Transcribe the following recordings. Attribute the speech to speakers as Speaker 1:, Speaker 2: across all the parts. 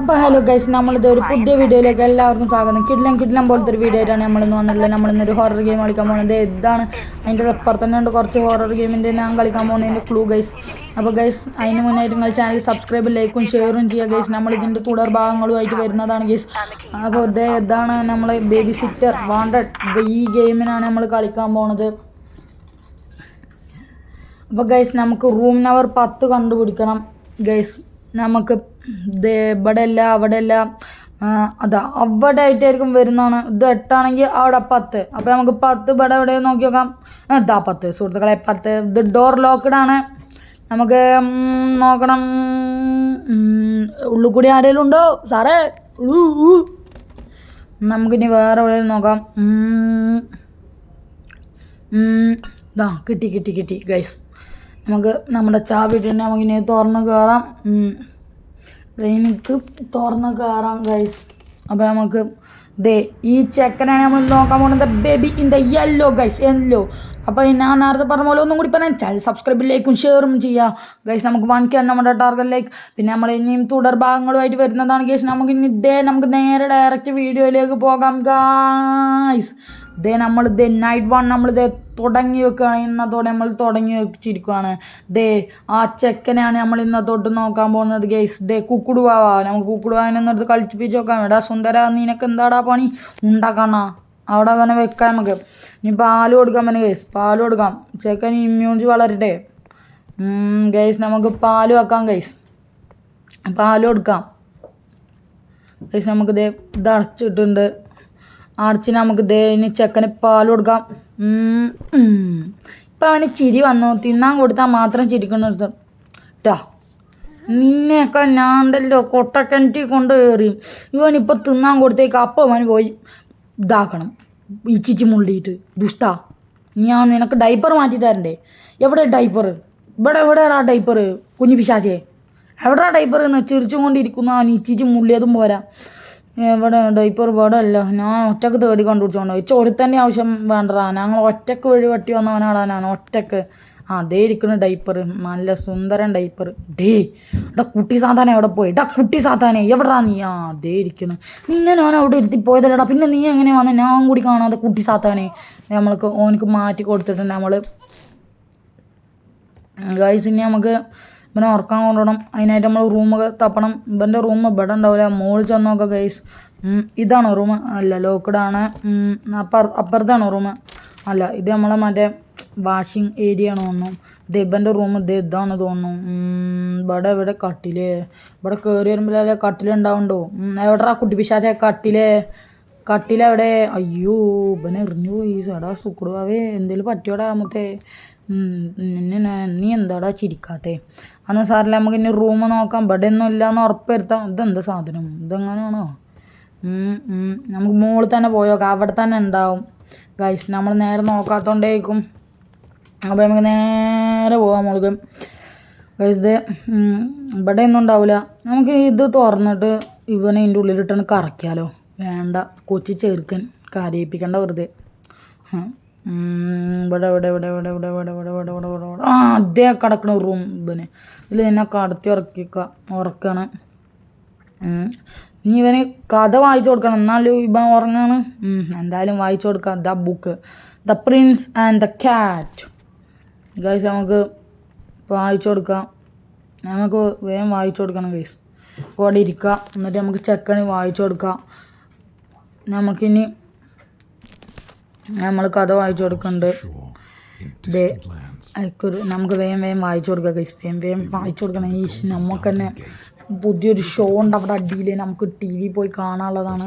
Speaker 1: അപ്പോൾ hello guys, നമ്മളിത് ഒരു പുതിയ വീഡിയോയിലേക്ക് എല്ലാവർക്കും സ്വാഗതം. കിടിലം പോലത്തെ ഒരു വീഡിയോ ആയിട്ടാണ് നമ്മളിന്ന് വന്നിട്ടുള്ളത്. നമ്മളിന്നൊരു ഹൊറർ ഗെയിം കളിക്കാൻ പോകുന്നത്. ഇതാണ് അതിൻ്റെ അപ്പുറത്ത് തന്നെ ഉണ്ട് കുറച്ച് ഹൊറർ ഗെയിമിൻ്റെ ഞാൻ കളിക്കാൻ പോകുന്നതിൻ്റെ ക്ലൂ ഗൈസ്. അപ്പോൾ ഗൈസ്, അതിന് മുന്നായിട്ട് നിങ്ങൾ ചാനൽ സബ്സ്ക്രൈബ്, ലൈക്കും ഷെയറും ചെയ്യുക ഗൈസ്. നമ്മളിതിൻ്റെ തുടർ ഭാഗങ്ങളുമായിട്ട് വരുന്നതാണ് ഗൈസ്. അപ്പോൾ ഇതാണ് നമ്മൾ ബേബി സിറ്റർ വാണ്ടഡ്. ഈ ഗെയിമിനാണ് നമ്മൾ കളിക്കാൻ പോകുന്നത്. അപ്പോൾ ഗൈസ്, നമുക്ക് റൂം നമ്പർ 10 കണ്ടുപിടിക്കണം ഗൈസ്. നമുക്ക് ഇവിടെയല്ല അവിടെയല്ല, അതാ അവിടെ ആയിട്ടായിരിക്കും വരുന്നതാണ്. ഇത് 8 ആണെങ്കിൽ അവിടെ 10. അപ്പോൾ നമുക്ക് 10 ഇവിടെ എവിടെ നോക്കി നോക്കാം. 10 സുഹൃത്തുക്കളെ, 10. ഇത് ഡോർ ലോക്ക്ഡ് ആണ്. നമുക്ക് നോക്കണം, ഉള്ളിൽ കൂടി ആരെങ്കിലും ഉണ്ടോ സാറേ? നമുക്കിനി വേറെ എവിടെയും നോക്കാം. കിട്ടി ഗൈസ്. നമുക്ക് നമ്മുടെ ചാവി ഇട്ടിട്ട് നമുക്കിനി തുറന്ന് കയറാം. എനിക്ക് തുറന്ന് കയറാം ഗൈസ്. അപ്പോൾ നമുക്ക് ഈ ചെക്കനാണ് നമ്മൾ നോക്കാൻ പോകുന്നത്. Baby in the yellow guys, yellow. അപ്പോൾ ഞാൻ നേരത്തെ പറഞ്ഞ പോലെ ഒന്നും കൂടി പറയാൻ ചാനൽ സബ്സ്ക്രൈബ്, ലൈക്കും ഷെയറും ചെയ്യുക ഗൈസ്. നമുക്ക് 1K നമ്മുടെ ടാർഗറ്റ് ലൈക്ക്. പിന്നെ നമ്മൾ ഇനിയും തുടർ ഭാഗങ്ങളുമായിട്ട് വരുന്നതാണ് ഗൈസ്. നമുക്ക് ഇനി നമുക്ക് നേരെ ഡയറക്റ്റ് വീഡിയോയിലേക്ക് പോകാം ഗൈസ്. നമ്മളിത് നൈറ്റ് 1 നമ്മളിത് തുടങ്ങി വെക്കുകയാണ്. ഇന്നത്തോടെ നമ്മൾ തുടങ്ങി വെച്ചിരിക്കുകയാണ്. ആ ചെക്കനെയാണ് നമ്മൾ ഇന്നത്തോട്ട് നോക്കാൻ പോകുന്നത് ഗൈസ്. കുക്കുടുവാവാ. നമുക്ക് കുക്കുടുവാനെന്നടുത്ത് കളിപ്പിച്ച് നോക്കാം. എടാ സുന്ദര, നിനക്ക് എന്താടാ പണി ഉണ്ടാക്കാണ? അവിടെ അവനെ വെക്കാം. നമുക്ക് ഇനി പാല് കൊടുക്കാൻ പറ്റും ഗൈസ്. പാല് കൊടുക്കാം. ചെക്കൻ ഇമ്മ്യൂണിറ്റി വളരട്ടെ ഗൈസ്. നമുക്ക് പാല് വെക്കാം ഗൈസ്. പാല് കൊടുക്കാം ഗൈസ്. നമുക്ക് ഇത് അടച്ചിട്ടുണ്ട്. അടച്ച് നമുക്ക് ഇനി ചെക്കന് പാൽ കൊടുക്കാം. ഇപ്പം അവന് ചിരി വന്നു. തിന്നാൻ കൊടുത്താൽ മാത്രം ചിരിക്കണ നിന്നെയൊക്കെ ഞാണ്ടല്ലോ കൊട്ടക്കിണറ്റി കൊണ്ട് കയറി. ഇവനിപ്പോൾ തിന്നാൻ കൊടുത്തേക്ക് അപ്പം അവന് പോയി ഇതാക്കണം, ഇച്ചിച്ച് മുള്ളിയിട്ട്. ദുഷ്ടാ, ഞാൻ നിനക്ക് ഡൈപ്പർ മാറ്റി തരണ്ടേ? എവിടെ ഡൈപ്പർ? എവിടെയാ ഡൈപ്പർ? കുഞ്ഞു പിശാചേ, എവിടെയാ ഡൈപ്പർ എന്ന് ചിരിച്ചും കൊണ്ടിരിക്കുന്നു. അവൻ ഇച്ചിച്ച് മുള്ളിയതും പോരാ. എവിടെ ഡൈപ്പർ? ഇവിടെ അല്ല, ഞാൻ ഒറ്റക്ക് തേടി കണ്ടുപിടിച്ചോണ്ട് ഒരുത്തന്നെ ആവശ്യം വേണ്ടടാ. ഞങ്ങൾ ഒറ്റക്ക് വഴി വട്ടി വന്നവനാടാ ഞാൻ. ഒറ്റക്ക് അതേ ഇരിക്കുന്ന ഡൈപ്പർ, നല്ല സുന്ദരൻ ഡൈപ്പർ. എടാ കുട്ടി സാത്താനെ എവിടെ പോയി? കുട്ടി സാത്താനെ എവിടാ നീ? അതേ ഇരിക്കുന്നു. നിന്നെ ഞാൻ അവിടെ ഇരുത്തി പോയതല്ലടാ. പിന്നെ നീ എങ്ങനെ വന്ന് ഞാൻ കൂടി കാണാതെ? കുട്ടി സാത്താനെ നമ്മൾക്ക് ഓനക്ക് മാറ്റി കൊടുത്തിട്ടുണ്ട് നമ്മൾ ഗൈസ്. ഇനി നമുക്ക് ഇവനെ ഉറക്കാൻ കൊണ്ടുപോകണം. അതിനായിട്ട് നമ്മൾ റൂമൊക്കെ തപ്പണം. ഇവൻ്റെ റൂം ഇവിടെ ഉണ്ടാവില്ല. മുകളിൽ ചെന്ന് നോക്കാം ഗൈസ്. ഇതാണോ റൂം? അല്ല, ലോക്ക്ഡാണ്. അപ്പുറത്താണോ റൂം? അല്ല, ഇത് നമ്മളെ മറ്റേ വാഷിംഗ് ഏരിയ ആണോ തോന്നുന്നു. ഇവൻ്റെ റൂം ഇതാണ് തോന്നുന്നു. ഇവിടെ കട്ടില്. ഇവിടെ കയറി വരുമ്പോഴല്ലേ കട്ടിലുണ്ടാവുണ്ടോ? എവിടെടാ കുട്ടി പിശാചേ? കട്ടിലെവിടെ? അയ്യോ, ഇവനെ എറിഞ്ഞു പോയി. എടാ സുക്കുടുവാവേ, എന്തേലും പറ്റിയോടാ മുത്തേ? നീ എന്താടാ ചിരിക്കാത്തേ? അന്ന് സാറില്ല, നമുക്ക് ഇനി റൂം നോക്കാം. ഇവിടെ ഒന്നും ഇല്ലയെന്ന് ഉറപ്പ് വരുത്താം. ഇതെന്താ സാധനം? ഇതെങ്ങനെയാണോ? നമുക്ക് മുകളിൽ തന്നെ പോയോക്കാം. അവിടെ തന്നെ ഉണ്ടാവും ഗൈസ്. നമ്മൾ നേരെ നോക്കാത്തോണ്ടേക്കും. അപ്പോൾ നമുക്ക് നേരെ പോകാം മുകളിൽ ഗൈസ്. ഇവിടെ ഒന്നും ഉണ്ടാവില്ല. നമുക്ക് ഇത് തുറന്നിട്ട് ഇവനെ ഇതിൻ്റെ ഉള്ളിലിട്ടാണ് കറക്കിയാലോ? വേണ്ട, കൊച്ചി ചെറുക്കൻ കരയിപ്പിക്കേണ്ട വെറുതെ. ഇവിടെ അതേ കിടക്കണ റൂം. ഇവന് ഇതിൽ തന്നെ കടത്തി ഉറക്കാണ്. ഇനി ഇവന് കഥ വായിച്ചു കൊടുക്കണം, എന്നാലും ഇവൻ ഉറങ്ങാണ്. എന്തായാലും വായിച്ചു കൊടുക്കാം. The book, the Prince and the cat guys. നമുക്ക് വായിച്ചു കൊടുക്കാം. നമുക്ക് വേഗം വായിച്ചു കൊടുക്കണം ഗൈസ്. കൂടെ ഇരിക്കുക. എന്നിട്ട് നമുക്ക് ചെക്കന് വായിച്ചു കൊടുക്കാം. നമുക്കിനി നമ്മൾ കഥ വായിച്ചു കൊടുക്കുന്നുണ്ട്. നമുക്ക് വേഗം വായിച്ചു കൊടുക്കാം ഗൈസ്. വേഗം വായിച്ചു കൊടുക്കണം. ഈ നമുക്ക് തന്നെ പുതിയൊരു ഷോ ഉണ്ട് അവിടെ അടിയിൽ. നമുക്ക് TV പോയി കാണാനുള്ളതാണ്.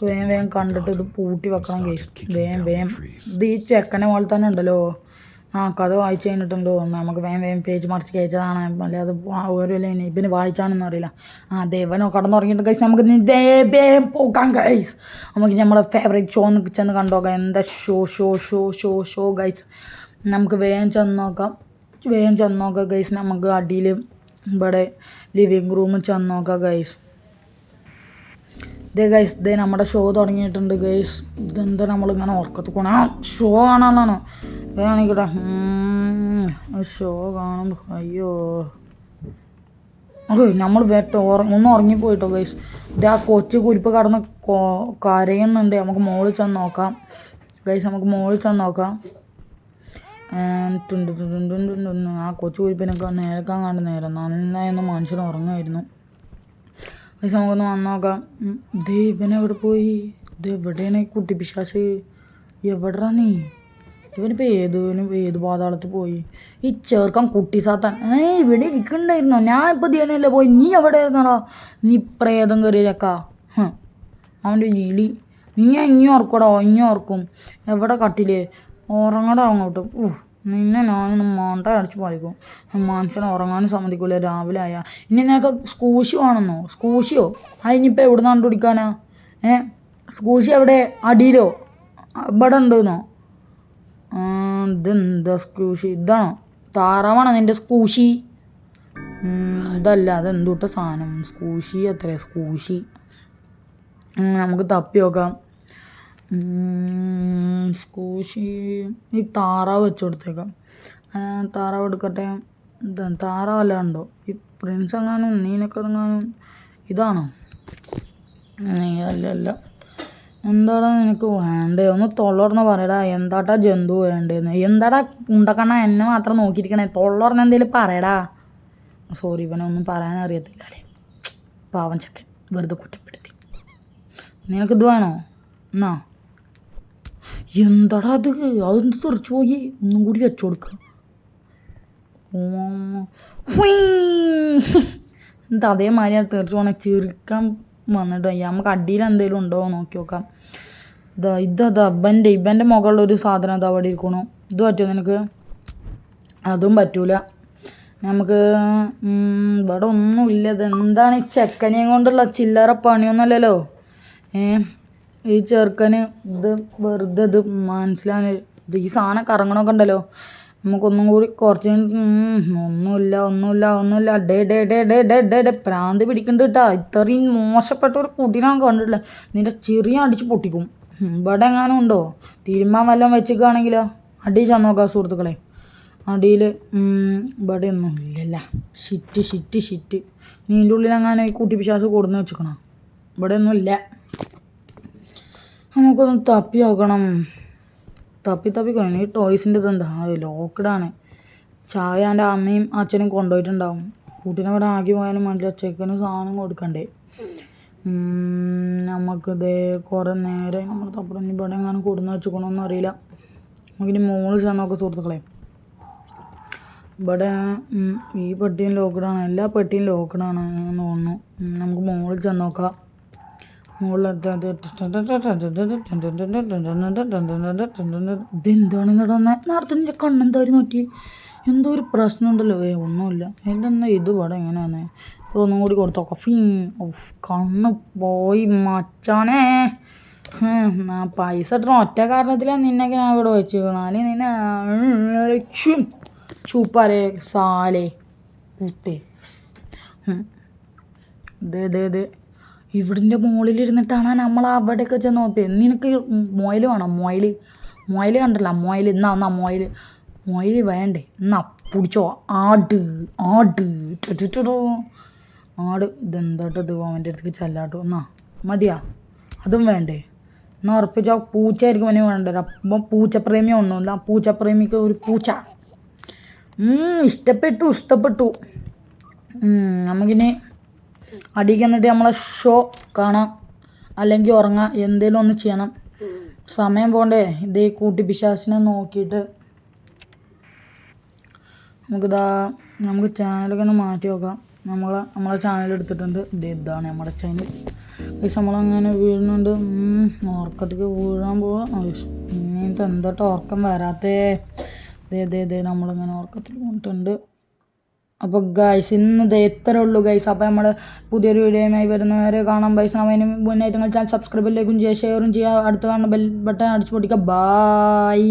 Speaker 1: വേഗം കണ്ടിട്ട് ഇത് പൂട്ടി വെക്കണം ഗൈസ്. വേഗം ഇത് ഈ ചെക്കനെ പോലെ തന്നെ ഉണ്ടല്ലോ. കഥ വായിച്ചു കഴിഞ്ഞിട്ടുണ്ടോ? നമുക്ക് വേഗം പേജ് മറിച്ച് കയറ്റതാണ്. അല്ലെ അത് ഓരോ ലൈൻ ഇവന് വായിച്ചാണെന്ന് അറിയില്ല. ദേവനോ കടന്നുറങ്ങിയിട്ട് ഗൈസ്. നമുക്ക് വേഗം പോകാം ഗൈസ്. നമുക്ക് നമ്മുടെ ഫേവറേറ്റ് ഷോ ചെന്ന് കണ്ടുനോക്കാം. എന്താ ഷോ ഗൈസ്. നമുക്ക് വേഗം ചെന്ന് നോക്കാം ഗൈസ്. നമുക്ക് അടിയിൽ ഇവിടെ ലിവിങ് റൂമിൽ ചെന്ന് നോക്കാം ഗൈസ്. ഗൈസ്, നമ്മുടെ ഷോ തുടങ്ങിയിട്ടുണ്ട് ഗൈസ്. ഇതെന്താ നമ്മളിങ്ങനെ ഉറക്കത്ത് പോണ ഷോ കാണാനാണ്? വേണമെങ്കിട്ടെ ഷോ കാണുമ്പോൾ അയ്യോ നമ്മൾ ഒന്ന് ഉറങ്ങിപ്പോയിട്ടോ ഗൈസ്. ഇത് ആ കൊച്ചു കുരിപ്പ് കടന്ന് കരയുന്നുണ്ട്. നമുക്ക് മുകളിൽ ചെന്ന് നോക്കാം ഗൈസ്, നമുക്ക് മുകളിൽ ചെന്ന് നോക്കാം. ആ കൊച്ചു കുരിപ്പിനൊക്കെ നേരക്കാൻ കണ്ട് നേരം നന്നായൊന്ന് മനുഷ്യൻ ഉറങ്ങുമായിരുന്നു ഗൈസ്. നമുക്കൊന്ന് വന്ന് നോക്കാം. ഇത് ഇവനെവിടെ പോയി? ഇത് എവിടെയാണ് ഈ കുട്ടി പിശാശ്? എവിടെടാ നീ? ഇവനിപ്പോൾ ഏത് പാതാളത്ത് പോയി? ഈ ചേർക്കാൻ കുട്ടി സാത്താൻ ഇവിടെ ഇരിക്കണ്ടായിരുന്നോ? ഞാൻ ഇപ്പോൾ ധ്യാനല്ലേ പോയി, നീ എവിടെ ആയിരുന്നടാ? നീ പ്രേതം കയറിയക്കാ അവൻ്റെ ഇലി. ഇനി ഓർക്കടാ, ഇനി ഓർക്കും. എവിടെ കട്ടിലേ? ഉറങ്ങടാ അങ്ങോട്ട്. നിന്നെ ഞാനൊന്ന് മണ്ട അടിച്ച് പറിക്കും. മനുഷ്യനെ ഉറങ്ങാനും സമ്മതിക്കൂല രാവിലെ ആയാൽ. ഇനി നിനക്ക് സ്കൂഷി വേണമെന്നോ? സ്കൂഷിയോ? അതിനിപ്പോൾ എവിടെ നിന്ന് കണ്ടുപിടിക്കാനാ? സ്കൂഷി എവിടെ? അടിയിലോ? ഇവിടെ ഉണ്ടെന്നോ? ഇതെന്താ സ്കൂഷി? ഇതാണോ? താറാവാണോ നിൻ്റെ സ്കൂഷി? ഇതല്ല, അതെന്തൂട്ട സാധനം? സ്കൂഷി എത്രയാ സ്കൂഷി? നമുക്ക് തപ്പി നോക്കാം. സ്കൂഷി ഈ താറാവ് വെച്ച് കൊടുത്തേക്കാം. താറാവ് എടുക്കട്ടെ. താറാവല്ല ഉണ്ടോ? ഈ പ്രിൻസ് എങ്ങാനും നീനൊക്കെ എങ്ങാനും ഇതാണോ? അല്ല. എന്താടാ നിനക്ക് വേണ്ടേ? ഒന്ന് തൊള്ളർന്ന് പറയടാ. എന്താട്ടാ ജന്തു വേണ്ടേന്ന്? എന്താടാ ഉണ്ടക്കണ്ണ എന്നെ മാത്രം നോക്കിയിരിക്കണേ? തൊള്ളർന്ന് എന്തേലും പറയടാ. സോറി, ഇവനൊന്നും പറയാൻ അറിയത്തില്ല അല്ലേ, പാവൻ ചക്കൻ, വെറുതെ കുറ്റപ്പെടുത്തി. നിനക്കിത് വേണോ? എന്നാ എന്താടാ അത്? അതെന്ത് തെറിച്ചു പോയി? ഒന്നും കൂടി വെച്ചു കൊടുക്കുക. എന്താ അതേമാതിരി തെറിച്ചു പോകണേ? ചെറുക്കാൻ വന്നിട്ട് നമുക്ക് അടിയിൽ എന്തെങ്കിലും ഉണ്ടോ നോക്കി നോക്കാം. ഇതാ ഇവൻ്റെ മുകളിലൊരു സാധനം അത് അവിടെ ഇരിക്കണു. ഇത് പറ്റുമോ നിനക്ക്? അതും പറ്റൂല. നമുക്ക് ഇവിടെ ഒന്നുമില്ല. ഇതെന്താണ് ഈ ചെക്കനെയും കൊണ്ടുള്ള ചില്ലറ പണിയൊന്നുമല്ലല്ലോ. ഈ ചെറുക്കന് ഇത് വെറുതെ ഇത് മനസ്സിലാകാൻ ഈ സാധനം കറങ്ങണമൊക്കെ ഉണ്ടല്ലോ. നമുക്കൊന്നും കൂടി കുറച്ച് ഒന്നുമില്ല. ഡേ പ്രാന്ത് പിടിക്കുന്നുണ്ട് കേട്ടോ. ഇത്രയും മോശപ്പെട്ട ഒരു കുട്ടീനെ കണ്ടിട്ടില്ല. നിന്റെ ചെറിയ അടിച്ച് പൊട്ടിക്കും. ഇവിടെ എങ്ങാനും ഉണ്ടോ? തിരുമ്മാൻ വല്ലതും വെച്ചിരിക്കുകയാണെങ്കിലോ? അടി ചെന്ന് നോക്കാം സുഹൃത്തുക്കളെ. അടിയിൽ ഇവിടെ ഒന്നും ഇല്ലല്ല. ഷിറ്റ്. നീൻ്റെ ഉള്ളിൽ എങ്ങാനും ഈ കുട്ടി പിശാച് കൊടുന്ന് വെച്ചിരിക്കണം. ഇവിടെ ഒന്നും ഇല്ല. നമുക്കൊന്ന് തപ്പി നോക്കണം. തപ്പി കഴിഞ്ഞു. ഈ ടോയ്സിൻ്റെ ഇതെന്താ? ലോക്കഡാണ്. ചായ എൻ്റെ അമ്മയും അച്ഛനും കൊണ്ടുപോയിട്ടുണ്ടാവും. കുട്ടീനെ ഇവിടെ ആക്കി പോയാലും വേണ്ടില്ല, ചെക്കന് സാധനം കൊടുക്കണ്ടേ. നമുക്കിത് കുറേ നേരം നമ്മൾ തപ്പണം. ഇവിടെ എങ്ങാനും കൊടുന്ന് വെച്ചിക്കണമെന്ന് അറിയില്ല. നമുക്കിനി മോള് ചെന്ന് നോക്കാം സുഹൃത്തുക്കളെ. ഇവിടെ ഈ പെട്ടിയും ലോക്കഡാണ്. എല്ലാ പെട്ടിയും ലോക്കഡാണ് എന്ന് തോന്നുന്നു. നമുക്ക് മോളിൽ ചെന്ന് നോക്കാം. ഇതെന്താണ് നടന്നെ? നേരത്തെ എൻ്റെ കണ്ണെന്തായാലും നോക്കി. എന്തോ ഒരു പ്രശ്നം ഉണ്ടല്ലോ. ഒന്നുമില്ല. ഇതെന്നാ ഇത് ഇവിടെ എങ്ങനെയാന്ന് ഒന്നും കൂടി കൊടുത്തോക്കാം. കണ്ണ് പോയി മച്ചാനേ. പൈസ ഇട്ട ഒറ്റ കാരണത്തിലാണ് നിന്നൊക്കെ ഞാൻ ഇവിടെ വെച്ചിരിക്കണം. അല്ലെങ്കിൽ നിന്നെ ചൂപ്പാലേ സാലേ കുത്തേ. ഇതേ ഇവിടിൻ്റെ മുകളിലിരുന്നിട്ടാണ് നമ്മൾ അവിടെയൊക്കെ ചെന്ന് നോക്കിയത്. നിനക്ക് മൊയിൽ വേണം? മൊയിൽ കണ്ടല്ലോ. എന്നാ മൊയിൽ വേണ്ടേ? എന്നാ പിടിച്ചോ. ആട് ഇതെന്താട്ടത്? അവൻ്റെ അടുത്തേക്ക് ചെല്ലാട്ടോ. എന്നാ മതിയാ? അതും വേണ്ടേ? എന്നാൽ ഉറപ്പിച്ചോ. പൂച്ചയായിരിക്കും അവന് വേണ്ടത്. അപ്പം പൂച്ചപ്രേമി ഒന്നുമില്ല. പൂച്ചപ്രേമിക്ക് ഒരു പൂച്ച. ഇഷ്ടപ്പെട്ടു. നമുക്കിനി അടിക്ക് എന്നിട്ട് നമ്മളെ ഷോ കാണാം, അല്ലെങ്കിൽ ഉറങ്ങാം. എന്തേലും ഒന്ന് ചെയ്യണം. സമയം പോണ്ടേ? ഇതേ കൂട്ടി പിശാചിനെ നോക്കിയിട്ട് നമുക്ക് ചാനലൊക്കെ ഒന്ന് മാറ്റി നോക്കാം. നമ്മളെ ചാനൽ എടുത്തിട്ടുണ്ട്. ഇതാണ് നമ്മുടെ ചാനൽ. പക്ഷെ നമ്മളങ്ങനെ വീഴുന്നുണ്ട്. ഉറക്കത്തേക്ക് വീഴാൻ പോവാം. ഇങ്ങനത്തെ എന്താട്ടോ ഉറക്കം വരാത്തേ? നമ്മളിങ്ങനെ ഉറക്കത്തിൽ പോയിട്ടുണ്ട്. അപ്പോൾ ഗൈസ് ഇന്ന് എത്ര ഉള്ളൂ ഗൈസ്. അപ്പോൾ നമ്മൾ പുതിയൊരു വീഡിയോയുമായി വരുന്നവരെ കാണാം ഗൈസ്. അതിന് മുന്നായിട്ട് നിങ്ങൾ ചാനൽ സബ്സ്ക്രൈബിലേക്കും ചെയ്യുക, ഷെയറും ചെയ്യുക. അടുത്ത് കാണുന്ന ബെൽ ബട്ടൺ അടിച്ചു പൊട്ടിക്കുക. ബൈ.